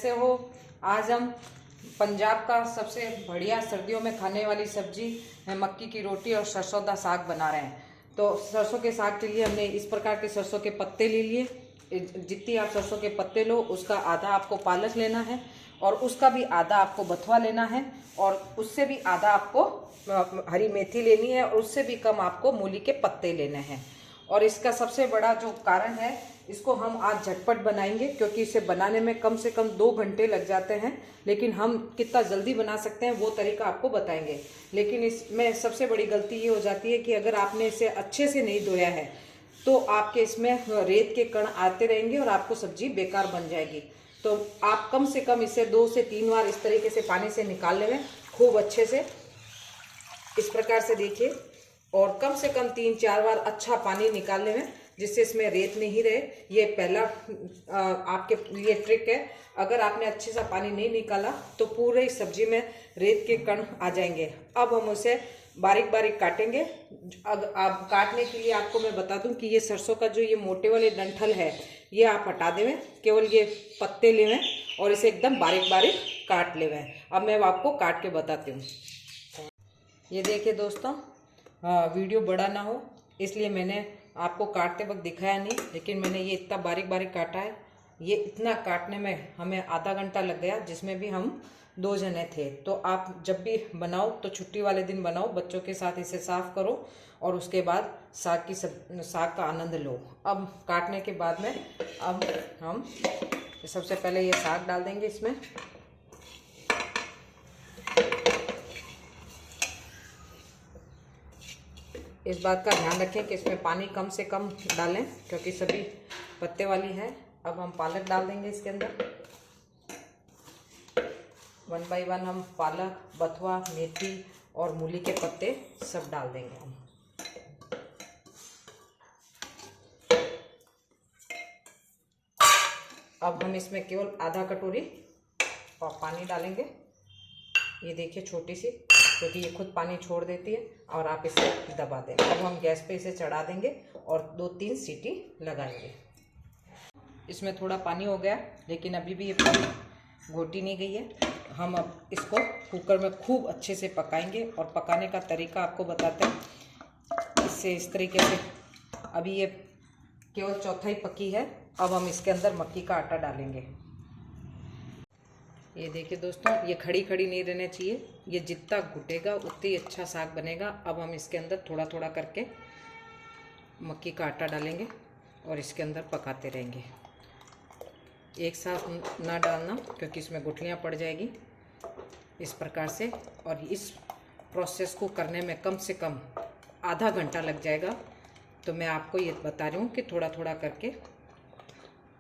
कैसे हो। आज हम पंजाब का सबसे बढ़िया सर्दियों में खाने वाली सब्जी है मक्की की रोटी और सरसों का साग बना रहे हैं। तो सरसों के साग के लिए हमने इस प्रकार के सरसों के पत्ते ले लिए। जितनी आप सरसों के पत्ते लो उसका आधा आपको पालक लेना है और उसका भी आधा आपको बथुआ लेना है और उससे भी आधा आपको हरी मेथी लेनी है और उससे भी कम आपको मूली के पत्ते लेने हैं। और इसका सबसे बड़ा जो कारण है, इसको हम आज झटपट बनाएंगे क्योंकि इसे बनाने में कम से कम 2 घंटे लग जाते हैं, लेकिन हम कितना जल्दी बना सकते हैं वो तरीका आपको बताएंगे। लेकिन इसमें सबसे बड़ी गलती ये हो जाती है कि अगर आपने इसे अच्छे से नहीं धोया है तो आपके इसमें रेत के कण आते रहेंगे और आपको सब्जी बेकार बन जाएगी। तो आप कम से कम इसे 2 से 3 बार इस तरीके से पानी से निकाल लें खूब अच्छे से, इस प्रकार से देखिए। और कम से कम 3-4 बार अच्छा पानी निकाल लें जिससे इसमें रेत नहीं रहे। ये पहला आपके लिए ट्रिक है। अगर आपने अच्छे सा पानी नहीं निकाला तो पूरे सब्जी में रेत के कण आ जाएंगे। अब हम उसे बारीक बारीक काटेंगे। अब काटने के लिए आपको मैं बता दूं कि ये सरसों का जो ये मोटे वाले डंठल है ये आप हटा देवें, केवल ये पत्ते लेवें और इसे एकदम बारीक बारीक काट लेवें। अब मैं आपको काट के बताती हूँ। ये देखिए दोस्तों, वीडियो बड़ा ना हो इसलिए मैंने आपको काटते वक्त दिखाया नहीं, लेकिन मैंने ये इतना बारीक बारीक काटा है। ये इतना काटने में हमें आधा घंटा लग गया, जिसमें भी हम 2 जने थे। तो आप जब भी बनाओ तो छुट्टी वाले दिन बनाओ, बच्चों के साथ इसे साफ करो और उसके बाद साग का आनंद लो। अब काटने के बाद में अब हम सबसे पहले ये साग डाल देंगे इसमें। इस बात का ध्यान रखें कि इसमें पानी कम से कम डालें क्योंकि सभी पत्ते वाली है। अब हम पालक डाल देंगे इसके अंदर। 1 बाय 1 हम पालक, बथुआ, मेथी और मूली के पत्ते सब डाल देंगे हम। अब हम इसमें केवल आधा कटोरी और पानी डालेंगे। ये देखिए छोटी सी, क्योंकि ये खुद पानी छोड़ देती है। और आप इसे दबा दें। अब हम गैस पे इसे चढ़ा देंगे और 2-3 सीटी लगाएंगे। इसमें थोड़ा पानी हो गया लेकिन अभी भी ये पानी घोटी नहीं गई है। हम अब इसको कुकर में खूब अच्छे से पकाएंगे और पकाने का तरीका आपको बताते हैं। इससे इस तरीके से अभी ये केवल चौथाई पकी है। अब हम इसके अंदर मक्की का आटा डालेंगे। ये देखिए दोस्तों, ये खड़ी खड़ी नहीं रहना चाहिए। ये जितना घुटेगा उतनी ही अच्छा साग बनेगा। अब हम इसके अंदर थोड़ा थोड़ा करके मक्की का आटा डालेंगे और इसके अंदर पकाते रहेंगे। एक साथ ना डालना क्योंकि इसमें गुठलियाँ पड़ जाएगी। इस प्रकार से, और इस प्रोसेस को करने में कम से कम आधा घंटा लग जाएगा। तो मैं आपको ये बता रही हूँ कि थोड़ा थोड़ा करके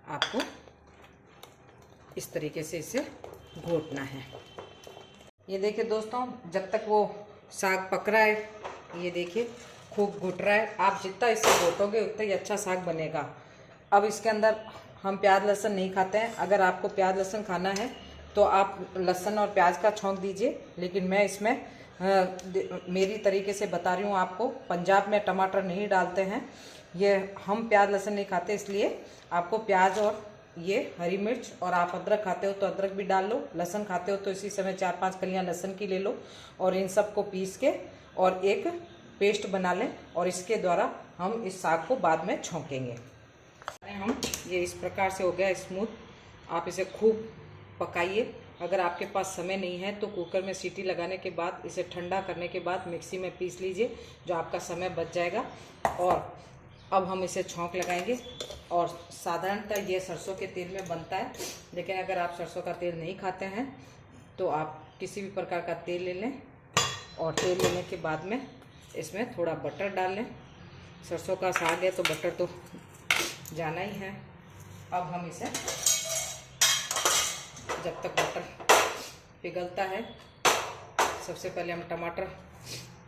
आपको इस तरीके से इसे घोटना है। ये देखिए दोस्तों, जब तक वो साग पक रहा है, ये देखिए खूब घुट रहा है। आप जितना इसे घोटोगे उतना ही अच्छा साग बनेगा। अब इसके अंदर हम प्याज लहसुन नहीं खाते हैं। अगर आपको प्याज लहसुन खाना है तो आप लहसुन और प्याज का छौंक दीजिए, लेकिन मैं इसमें मेरी तरीके से बता रही हूँ आपको। पंजाब में टमाटर नहीं डालते हैं, ये हम प्याज लहसुन नहीं खाते, इसलिए आपको प्याज और ये हरी मिर्च, और आप अदरक खाते हो तो अदरक भी डाल लो, लहसुन खाते हो तो इसी समय 4-5 कलियां लहसुन की ले लो और इन सब को पीस के और एक पेस्ट बना लें और इसके द्वारा हम इस साग को बाद में छौंकेंगे। हम ये इस प्रकार से हो गया स्मूथ। आप इसे खूब पकाइए। अगर आपके पास समय नहीं है तो कुकर में सीटी लगाने के बाद इसे ठंडा करने के बाद मिक्सी में पीस लीजिए, जो आपका समय बच जाएगा। और अब हम इसे छौंक लगाएंगे। और साधारणतः ये सरसों के तेल में बनता है, लेकिन अगर आप सरसों का तेल नहीं खाते हैं तो आप किसी भी प्रकार का तेल ले लें और तेल लेने के बाद में इसमें थोड़ा बटर डाल लें। सरसों का साग है तो बटर तो जाना ही है। अब हम इसे जब तक बटर पिघलता है, सबसे पहले हम टमाटर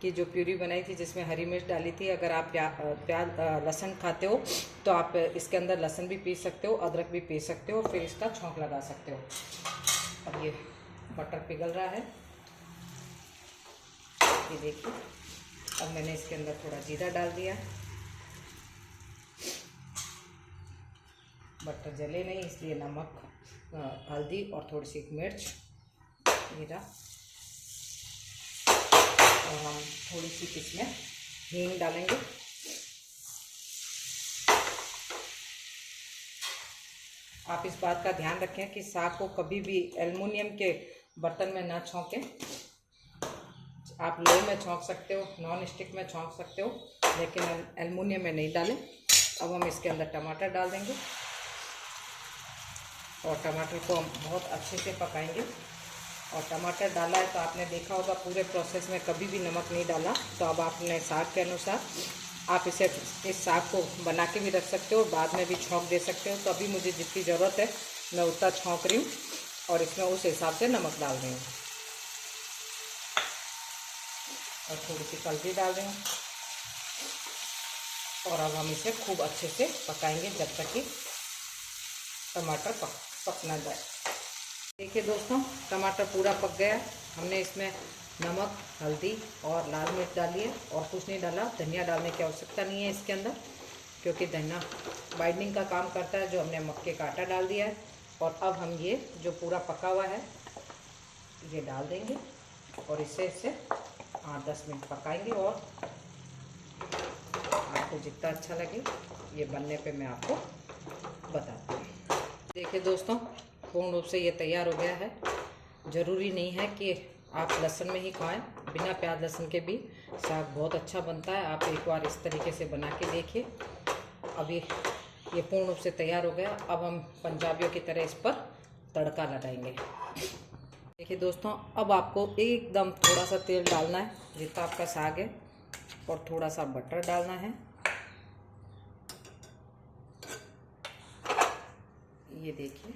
की जो प्यूरी बनाई थी जिसमें हरी मिर्च डाली थी, अगर आप प्याज लहसुन खाते हो तो आप इसके अंदर लहसुन भी पीस सकते हो, अदरक भी पीस सकते हो, फिर इसका छौंक लगा सकते हो। अब ये बटर पिघल रहा है, ये देखिए। अब मैंने इसके अंदर थोड़ा जीरा डाल दिया। बटर जले नहीं इसलिए नमक हल्दी और थोड़ी सी मिर्च, जीरा, और हम थोड़ी सी इसमें हींग डालेंगे। आप इस बात का ध्यान रखें कि साग को कभी भी एल्युमिनियम के बर्तन में ना छौंकें। आप लो में छौंक सकते हो, नॉन स्टिक में छौंक सकते हो, लेकिन एल्युमिनियम में नहीं डालें। अब हम इसके अंदर टमाटर डाल देंगे और टमाटर को हम बहुत अच्छे से पकाएंगे। और टमाटर डाला है तो आपने देखा होगा पूरे प्रोसेस में कभी भी नमक नहीं डाला। तो अब आपने साग के अनुसार आप इस साग को बना के भी रख सकते हो, बाद में भी छौंक दे सकते हो। तो अभी मुझे जितनी ज़रूरत है मैं उतना छौंक रही हूँ और इसमें उस हिसाब से नमक डाल रही हूँ और थोड़ी सी हल्दी डाल रही हूँ। और अब हम इसे खूब अच्छे से पकाएंगे जब तक कि टमाटर पक ना जाए। देखिए दोस्तों, टमाटर पूरा पक गया। हमने इसमें नमक, हल्दी और लाल मिर्च डाली है और कुछ नहीं डाला। धनिया डालने की आवश्यकता नहीं है इसके अंदर, क्योंकि धनिया बाइंडिंग का काम करता है। जो हमने मक्के का आटा डाल दिया है और अब हम ये जो पूरा पका हुआ है ये डाल देंगे और इसे 8-10 मिनट पकाएंगे। और आपको जितना अच्छा लगे ये बनने पे मैं आपको बताती हूँ। देखिए दोस्तों, पूर्ण रूप से ये तैयार हो गया है। ज़रूरी नहीं है कि आप लहसुन में ही खाएं, बिना प्याज लहसुन के भी साग बहुत अच्छा बनता है। आप एक बार इस तरीके से बना के देखिए। अभी ये पूर्ण रूप से तैयार हो गया। अब हम पंजाबियों की तरह इस पर तड़का लगाएंगे। देखिए दोस्तों, अब आपको एकदम थोड़ा सा तेल डालना है जितना आपका साग है, और थोड़ा सा बटर डालना है। ये देखिए,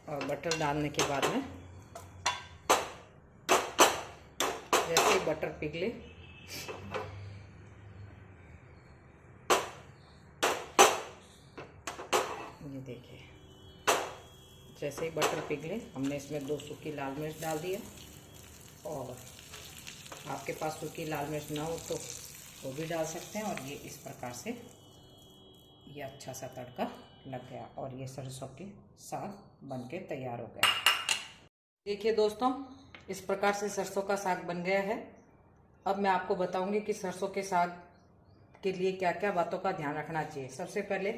और बटर डालने के बाद में जैसे ही बटर पिघले ये देखिए, जैसे ही बटर पिघले हमने इसमें 2 सूखी लाल मिर्च डाल दी है। और आपके पास सूखी लाल मिर्च ना हो तो वो भी डाल सकते हैं। और ये इस प्रकार से ये अच्छा सा तड़का लग गया और ये सरसों के साग बनके तैयार हो गया। देखिए दोस्तों, इस प्रकार से सरसों का साग बन गया है। अब मैं आपको बताऊंगी कि सरसों के साग के लिए क्या क्या बातों का ध्यान रखना चाहिए। सबसे पहले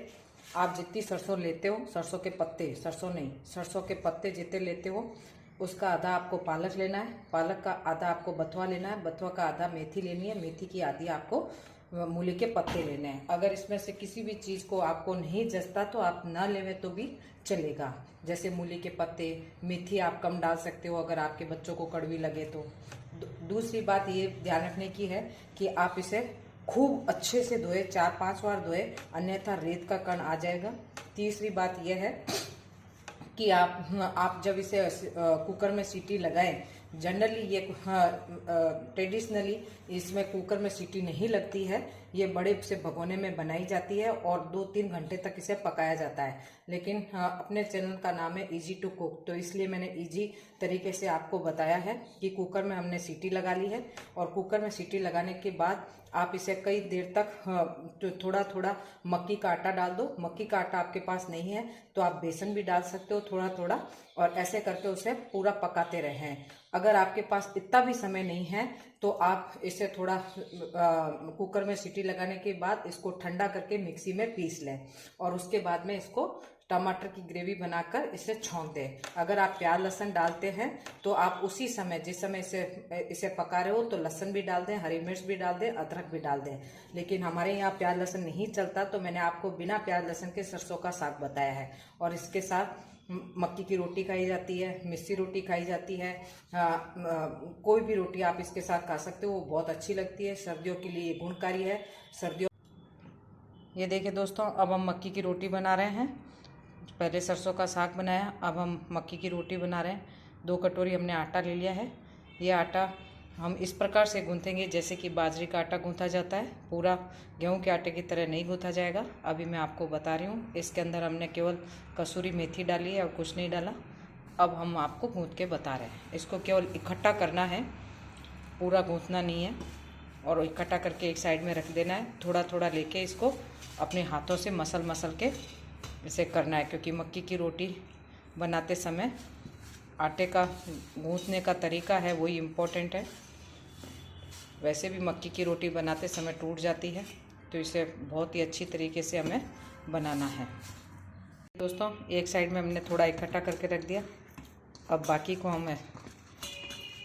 आप जितनी सरसों लेते हो, सरसों के पत्ते, सरसों नहीं, सरसों के पत्ते जितने लेते हो उसका आधा आपको पालक लेना है, पालक का आधा आपको बथुआ लेना है, बथुआ का आधा मेथी लेनी है, मेथी की आधी आपको मूली के पत्ते लेने हैं। अगर इसमें से किसी भी चीज़ को आपको नहीं जचता तो आप ना लेवें तो भी चलेगा। जैसे मूली के पत्ते, मेथी आप कम डाल सकते हो अगर आपके बच्चों को कड़वी लगे तो। दूसरी बात ये ध्यान रखने की है कि आप इसे खूब अच्छे से धोए, 4-5 बार धोए, अन्यथा रेत का कण आ जाएगा। तीसरी बात यह है कि आप जब इसे कुकर में सीटी लगाएं, जनरली ये ट्रेडिशनली इसमें कुकर में सीटी नहीं लगती है। ये बड़े से भगोने में बनाई जाती है और 2-3 घंटे तक इसे पकाया जाता है। लेकिन अपने चैनल का नाम है इजी टू कुक, तो इसलिए मैंने इजी तरीके से आपको बताया है कि कुकर में हमने सीटी लगा ली है। और कुकर में सीटी लगाने के बाद आप इसे कई देर तक थोड़ा थोड़ा मक्की का आटा डाल दो। मक्की का आटा आपके पास नहीं है तो आप बेसन भी डाल सकते हो थोड़ा थोड़ा, और ऐसे करके उसे पूरा पकाते रहें। अगर आपके पास इतना भी समय नहीं है तो आप इसे थोड़ा कुकर में सीटी लगाने के बाद इसको ठंडा करके मिक्सी में पीस लें और उसके बाद में इसको टमाटर की ग्रेवी बनाकर इसे छौंक दें। अगर आप प्याज लहसुन डालते हैं तो आप उसी समय, जिस समय इसे पका रहे हो तो लहसुन भी डाल दें, हरी मिर्च भी डाल दें, अदरक भी डाल दें। लेकिन हमारे यहाँ प्याज लहसुन नहीं चलता तो मैंने आपको बिना प्याज लहसुन के सरसों का साग बताया है। और इसके साथ मक्की की रोटी खाई जाती है, मिस्सी रोटी खाई जाती है, कोई भी रोटी आप इसके साथ खा सकते हो, वो बहुत अच्छी लगती है। सर्दियों के लिए गुणकारी है। सर्दियों ये देखिए दोस्तों, अब हम मक्की की रोटी बना रहे हैं। पहले सरसों का साग बनाया, अब हम मक्की की रोटी बना रहे हैं। 2 कटोरी हमने आटा ले लिया है। ये आटा हम इस प्रकार से गूंथेंगे जैसे कि बाजरे का आटा गूंथा जाता है, पूरा गेहूं के आटे की तरह नहीं गूंथा जाएगा। अभी मैं आपको बता रही हूँ। इसके अंदर हमने केवल कसूरी मेथी डाली है और कुछ नहीं डाला। अब हम आपको गूंथ के बता रहे हैं। इसको केवल इकट्ठा करना है, पूरा गूंथना नहीं है। और इकट्ठा करके एक साइड में रख देना है। थोड़ा थोड़ा लेके इसको अपने हाथों से मसल के इसे करना है, क्योंकि मक्की की रोटी बनाते समय आटे का गूँथने का तरीका है वही इम्पोर्टेंट है। वैसे भी मक्की की रोटी बनाते समय टूट जाती है, तो इसे बहुत ही अच्छी तरीके से हमें बनाना है। दोस्तों, एक साइड में हमने थोड़ा इकट्ठा करके रख दिया। अब बाकी को हम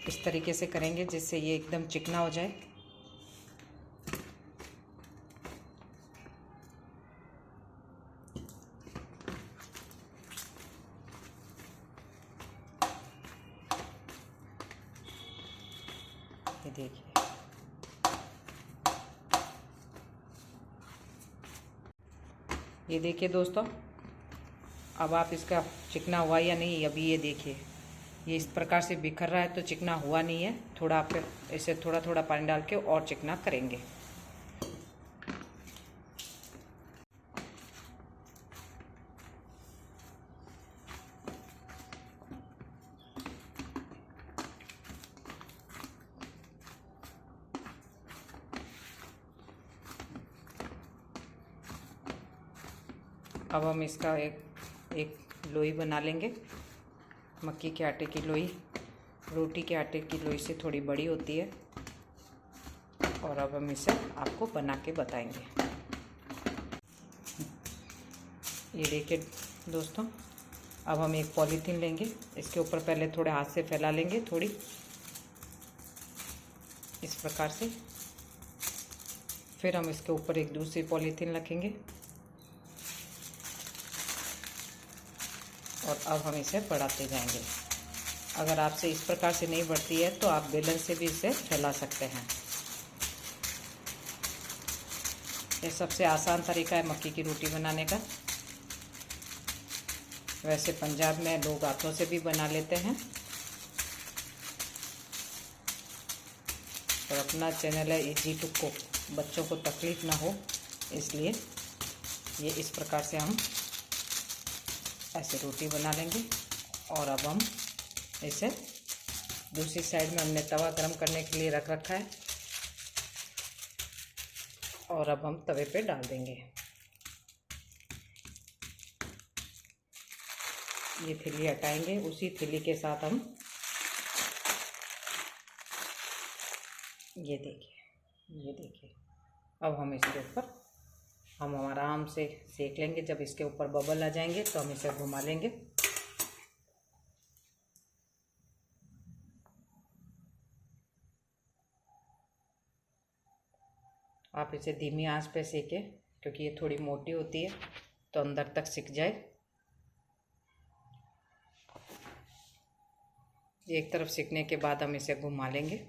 इस तरीके से करेंगे जिससे ये एकदम चिकना हो जाए। ये देखिए, ये देखिए दोस्तों, अब आप इसका चिकना हुआ या नहीं, अभी ये देखिए, ये इस प्रकार से बिखर रहा है तो चिकना हुआ नहीं है। थोड़ा आप इसे थोड़ा थोड़ा पानी डाल के और चिकना करेंगे। अब हम इसका एक लोई बना लेंगे। मक्की के आटे की लोई रोटी के आटे की लोई से थोड़ी बड़ी होती है, और अब हम इसे आपको बना के बताएंगे। ये देखिए दोस्तों, अब हम एक पॉलीथीन लेंगे। इसके ऊपर पहले थोड़े हाथ से फैला लेंगे, थोड़ी इस प्रकार से। फिर हम इसके ऊपर एक दूसरी पॉलीथीन रखेंगे, और अब हम इसे बढ़ाते जाएंगे। अगर आपसे इस प्रकार से नहीं बढ़ती है तो आप बेलन से भी इसे फैला सकते हैं। ये सबसे आसान तरीका है मक्की की रोटी बनाने का। वैसे पंजाब में लोग हाथों से भी बना लेते हैं, और अपना चैनल है इजी टू कुक, बच्चों को तकलीफ ना हो इसलिए ये इस प्रकार से हम ऐसे रोटी बना लेंगे। और अब हम इसे दूसरी साइड में हमने तवा गरम करने के लिए रख रखा है, और अब हम तवे पे डाल देंगे। ये थिली हटाएंगे, उसी थिली के साथ हम ये देखिए अब हम इसके ऊपर हम आराम से सेक लेंगे। जब इसके ऊपर बबल आ जाएंगे तो हम इसे घुमा लेंगे। आप इसे धीमी आंच पे सेकें, क्योंकि ये थोड़ी मोटी होती है तो अंदर तक सिक जाए। एक तरफ सिकने के बाद हम इसे घुमा लेंगे।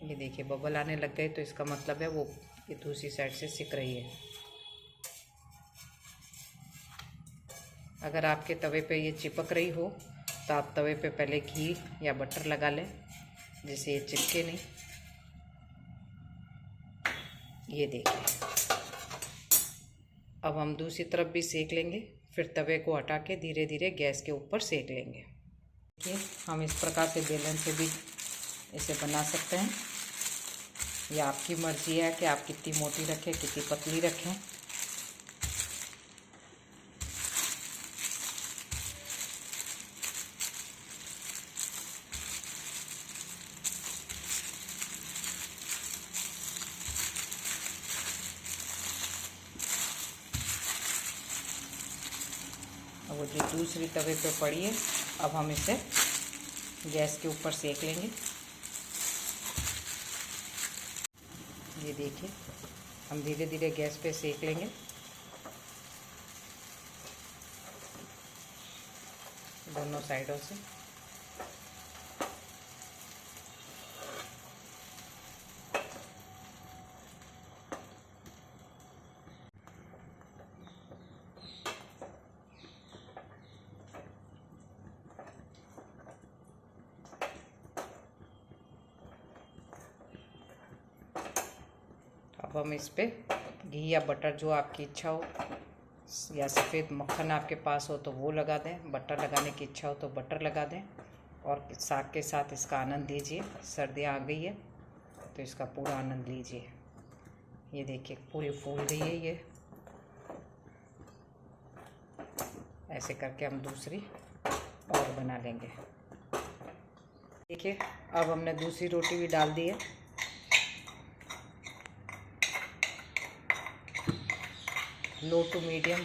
ये देखिए, बबल आने लग गए तो इसका मतलब है वो ये दूसरी साइड से सिक रही है। अगर आपके तवे पे ये चिपक रही हो तो आप तवे पे पहले घी या बटर लगा लें, जिससे ये चिपके नहीं। ये देखिए, अब हम दूसरी तरफ भी सेक लेंगे, फिर तवे को हटा के धीरे धीरे गैस के ऊपर सेक लेंगे। देखिए, हम इस प्रकार से बेलन से भी इसे बना सकते हैं। ये आपकी मर्जी है कि आप कितनी मोटी रखें, कितनी पतली रखें। अब वो जो दूसरी तवे पे पड़ी है, अब हम इसे गैस के ऊपर सेक लेंगे। ये देखिए, हम धीरे धीरे गैस पे सेक लेंगे। दोनों साइडों से। अब हम इस पे घी या बटर, जो आपकी इच्छा हो, या सफ़ेद मक्खन आपके पास हो तो वो लगा दें। बटर लगाने की इच्छा हो तो बटर लगा दें, और साग के साथ इसका आनंद लीजिए। सर्दियाँ आ गई है तो इसका पूरा आनंद लीजिए। ये देखिए, पूरी फूल गई है ये। ऐसे करके हम दूसरी और बना लेंगे। देखिए अब हमने दूसरी रोटी भी डाल दी है। लो टू मीडियम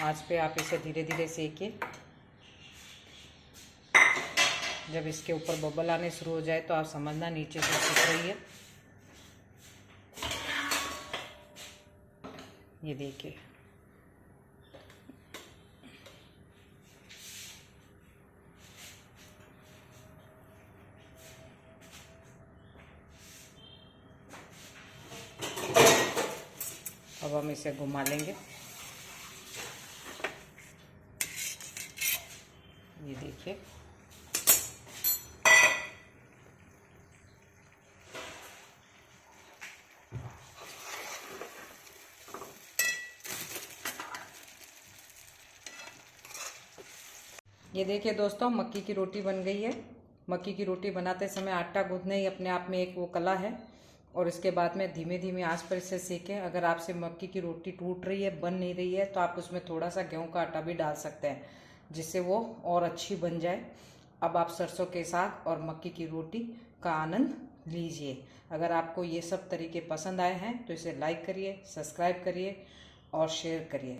आंच पे आप इसे धीरे धीरे सेकिए। जब इसके ऊपर बबल आने शुरू हो जाए तो आप समझना नीचे से सिक रही है। ये देखिए अब हम इसे घुमा लेंगे। ये देखिए ये देखिए दोस्तों मक्की की रोटी बन गई है। मक्की की रोटी बनाते समय आटा गूंथना ही अपने आप में एक वो कला है और इसके बाद में धीमे धीमे आंच पर इसे सेकें। अगर आपसे मक्की की रोटी टूट रही है, बन नहीं रही है, तो आप उसमें थोड़ा सा गेहूं का आटा भी डाल सकते हैं जिससे वो और अच्छी बन जाए। अब आप सरसों के साग और मक्की की रोटी का आनंद लीजिए। अगर आपको ये सब तरीके पसंद आए हैं तो इसे लाइक करिए, सब्सक्राइब करिए और शेयर करिए।